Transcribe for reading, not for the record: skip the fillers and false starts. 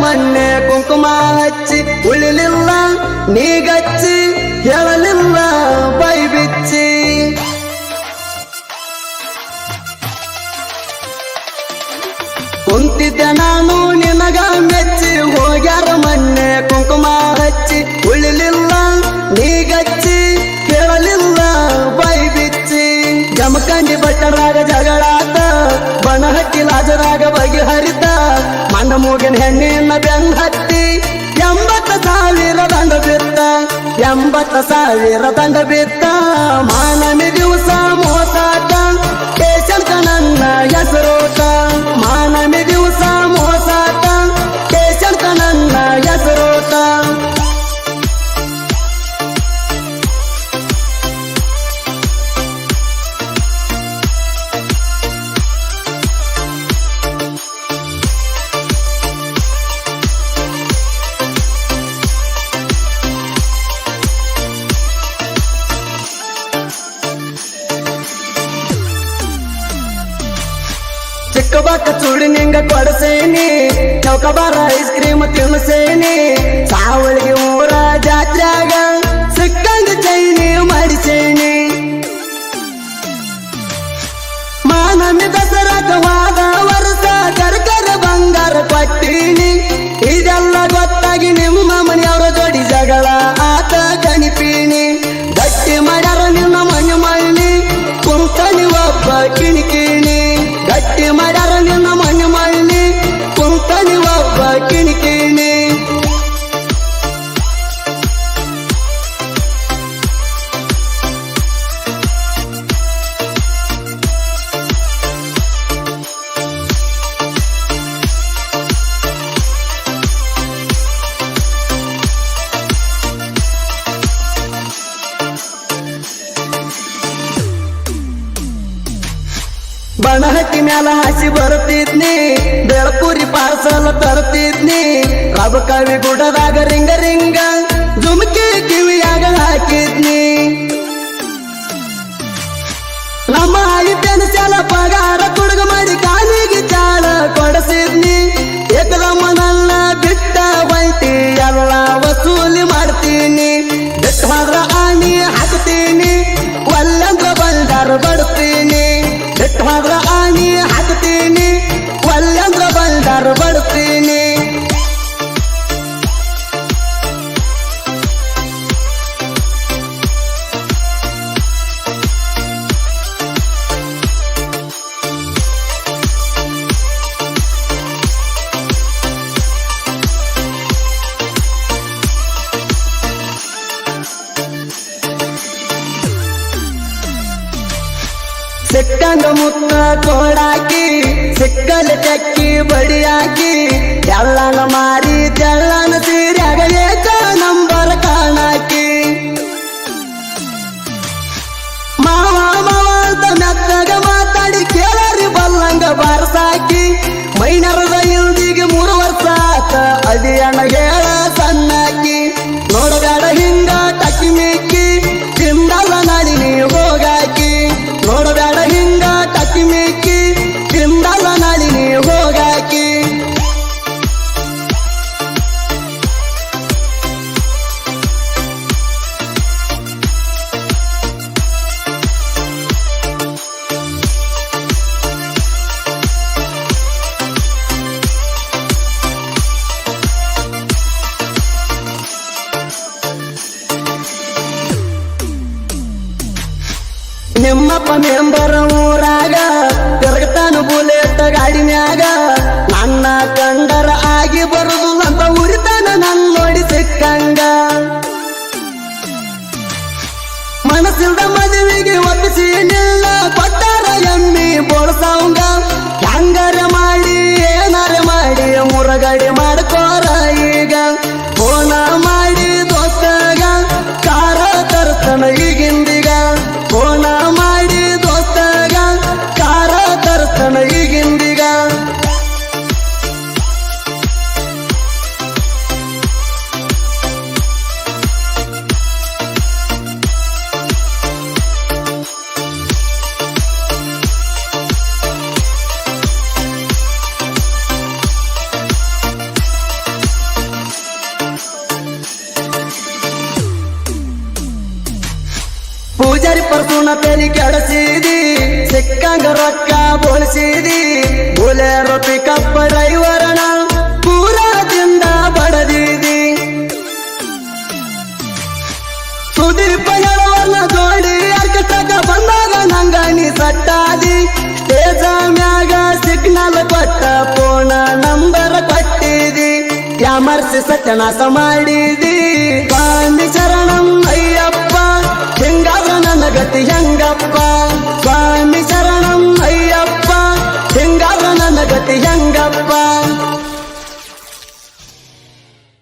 ಮೊನ್ನೆ ಕುಂಕುಮ ಹಚ್ಚಿ ಉಳಿಲಿಲ್ಲ ನೀಗಚ್ಚಿ ಹೇಳಲಿಲ್ಲ ಬೈ ಬಿಚ್ಚಿ ಕುಂತಿದ್ದೆ ನಾನು ನಿನಗ ಮೆಚ್ಚಿ ಹೋಗ್ಯಾರ ಮೊನ್ನೆ ಕುಂಕುಮ ಹಚ್ಚಿ ಉಳಿಲಿಲ್ಲ ನೀಗಚ್ಚಿ ಹೇಳಲಿಲ್ಲ ಬೈ ಬಿಚ್ಚಿ ಜಮಖಂಡಿ ಭಟ್ಟರಾಗ ಜಗಳಾತ ಬನಹಟ್ಟಿ ಲಾಜರಾಗ ಬಗೆಹರಿತ ಮಂಡ ಮೂಗಿನ ಹೆಣ್ಣಿನ ಬೆನ್ನ ಹತ್ತಿ 80,000 ದಂಡ ಬಿತ್ತ 80,000 ದಂಡ ಬಿತ್ತ ಮಾನಮಿ ದಿವಸ ಮೋಸಾಟ ಕೇಶಂಕ ನನ್ನ ಹೆಸರೋಟ ಮಾನಮಿ ದಿವಸ ಮೋಸಾಟ ಕೇಶಂಕ ನನ್ನ ಹೆಸರೋಟ ಚಿಕ್ಕಬಾಕ ಚೂಡಿ ನಿಂಗ ಕೊಡಸೇನಿ ಚೌಕಬಾರ ಐಸ್ ಕ್ರೀಮ್ ತಿನ್ಸೇನಿ ಸಾವಳಿಗೆ ಊರ ಜಾತ್ರ್ಯಾಗ ಸಿಕ್ಕಂಗ ಚೈನಿ ಮಾಡಿಸೇನಿ ಮಾನಮಿ ದಸರಾಗವಾದ ವರ್ಷ ಕರ್ಕರ ಬಂಗಾರ ಕೊಟ್ಟೀನಿ ಇದೆಲ್ಲ ಗೊತ್ತಾಗಿ ನಿಮ್ಮ ಮನೆಯವರ ಜೋಡಿ ಜಗಳ ಆತ ಕಣಿಪೀನಿ ಗಟ್ಟಿ ಮಾಡ್ಯಾರ ನಿನ್ನ ಮನೆ ಮಣ್ಣಿ ಕುಂತನಿ ಒಬ್ಬ ಕಿಣಿಕಿಣಿ ಗಟ್ಟಿ ಮಾಡ್ಯಾರ ನಿನ್ನ ಮನೆ ಮಣ್ಣಿ ಕುಂತನಿ ಒಬ್ಬ ಕಿಣಿಕಿಣಿ ಬನಹಟ್ಟಿ ಮ್ಯಾಲ ಹಾಸಿ ಬರ್ತಿದ್ನಿ ಬೆಳಪುರಿ ಪಾರ್ಸಲ್ ತರ್ತಿದ್ನಿ ರಬಕವಿ ಗುಡದಾಗ ರಿಂಗ ರಿಂಗ ಜುಮ್ಕಿ ಕಿವಿಯಾಗ ಹಾಕಿದ್ನಿ ನಮ್ಮ ಐತೇನ ಚಾಲ ಪಗಾರ ಕುಡುಗ ಮಾಡಿ ಕಾಲಿಗೆ ಚಾಳ ಕೊಡಸಿದ್ನಿ ಏಕದಮ್ಮ ನನ್ನ ಬಿಟ್ಟ ಬೈತಿ ಎಲ್ಲ ವಸೂಲಿ ಮಾಡ್ತೀನಿ ಬಿಟ್ಟು ಹೋದ್ರ ಆಣಿ ಹಾಕ್ತೀನಿ ಒಲ್ಲಂದ್ರ ಬಂದಾರ ಬಡ್ತೀನಿ ಬಿಟ್ಟು ಹೋದ್ರ ಆಣಿ ಹಾಕ್ತೀನಿ ಒಲ್ಲಂದ್ರ ಬಂದಾರ ಬಡ್ತೀನಿ ಸಿಕ್ಕಂಗ ಮುತ್ತ ಕೋಡಾಕಿ ಸಿಕ್ಕಲ ಚಕ್ಕಿ ಬಡಿಯಾಕಿ ಎಲ್ಲನ ಮಾರಿ ತೆಳ್ಳನ ಸೀರ್ಯಾಗ ಏಕ ನಂಬರ್ ಕಾಣಾಕಿ ಮಾವ ಮಾವ ಅಂತ ಮೆತ್ತಗ ಮಾತಾಡಿ ಕೇಳರಿ ಬಲ್ಲಂಗ ಬಾರಸಾಕಿ ಮೈನರದ ಇಲ್ದಿಗೆ 3 ವರ್ಷ ಆತ ಅದಿಯಣ್ಣ ಹೇಳ ಸಣ್ಣಾಕಿ ನೋಡಬೇಡ ಹಿಂಗ ಟಕ್ಕಿ ಮಿಕ್ಕಿ ತಿಂದಲ್ಲ ನಾಡಿ ನೀ ಹೋಗಾಕಿ ನೋಡಬೇಡ ಹಿಂಗ ಟಕ್ಕಿ ಮಿಕ್ಕಿ ತಿಂದಲ್ಲ ನಾಡಿ ನೀ ಹೋಗಾಕಿ ನಿಮ್ಮಪ್ಪ ಮೆಂಬರ ಊರಾಗ ತಿರುಗತಾನು ಬುಲೆಟ್ ಗಾಡಿ ಮ್ಯಾಗ ನನ್ನ ಕಂಡರ ಆಗಿ ಬರುದು ಅಂತ ಉರಿತಾನ ನನ್ ನೋಡಿ ಸಿಕ್ಕಂಗ ಮನಸ್ಸಿಲ್ದ ಮದುವೆಗೆ ಒಪ್ಪಿಸಿ ನಿಲ್ಲ ಕೊಟ್ಟಾರ ಎಮ್ಮಿ ಬೋಳ್ಸವಂಗ ಹಂಗಾರ ಮಾಡಿ ಏನಾರ ಮಾಡಿ ಮುರಗಡೆ ಮಾಡ್ಕೋರ ಈಗ ಫೋನ ಮಾಡಿ ದೋಸ್ತಗ ಕಾರ ತರ್ತನ ಈಗಿಂದಿಗ ಫೋನ ಮಾಡಿ ದೋಸ್ತಗ ಕಾರ ತರ್ತನ ಈಗಿಂದಿಗ ಪರ್ಸುನ ತೆಲಿ ಕೆಡಸಿದಿ ಸಿಕ್ಕಂಗ ರೊಕ್ಕ ಬೋಳಿಸಿದಿ ಬುಲೆರೋ ಪಿಕಪ್ ಡ್ರೈವರನ ಪೂರದಿಂದ ಬಡದಿದಿ ಸುದೀಪ ಹೇಳುವನ್ನ ಜೋಡಿ ಆರ್ಕೆಸ್ಟ್ರಾಕ ಬಂದಾಗ ನಂಗ ನೀ ಸಟ್ಟಾದಿ ಸ್ಟೇಜ ಮ್ಯಾಗ ಸಿಗ್ನಲ್ ಕೊಟ್ಟ ಫೋನ ನಂಬರ್ ಕೊಟ್ಟಿದಿ ಯಾಮರ್ಸಿ ಸತ್ಯನಾಶ ಮಾಡಿದಿ ಸ್ವಾಮಿ ಶರಣಂ ಅಯ್ಯಪ್ಪ ಹಿಂಗಾದ್ರ ನನ್ನ ಗತಿ ಹೆಂಗಪ್ಪ ಸ್ವಾಮಿ ಶರಣಂ ಅಯ್ಯಪ್ಪ ಹಿಂಗಾದ್ರ ನನ್ನ ಗತಿ ಹೆಂಗಪ್ಪ